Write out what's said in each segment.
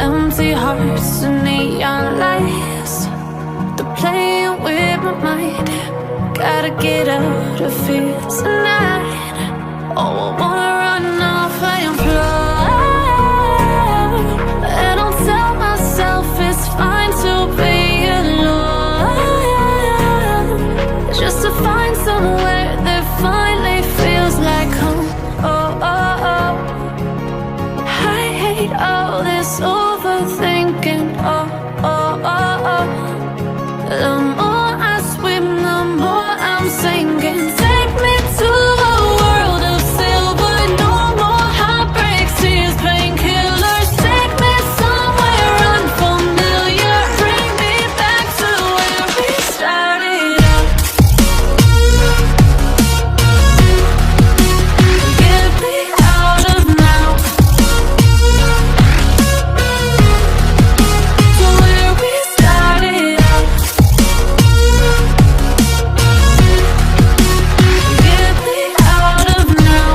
empty hearts and neon lights. They're playing with my mind. Gotta get out of here tonight. Oh, I wanna run off and fly. And I'll tell myself it's fine to be alone, just to find somewhere that finally feels like home. Oh, oh, oh. I hate all this overthinking. Oh, oh, oh, oh. The more I swim, the more I'm sinking. Take me to a world of silver. No more heartbreaks, tears, painkillers. Take me somewhere unfamiliar. Bring me back to where we started out. Get me out of now. To where we started out. Get me out of now.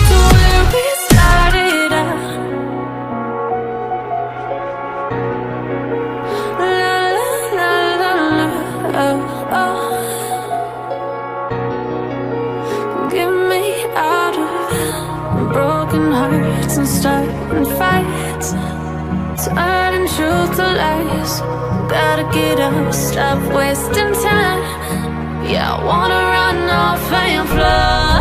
To where we started out. La la la la, oh, oh. Get me out of broken hearts and starting fights, turning truth to lies. Gotta get up, stop wasting time. Yeah, I wanna run off and fly.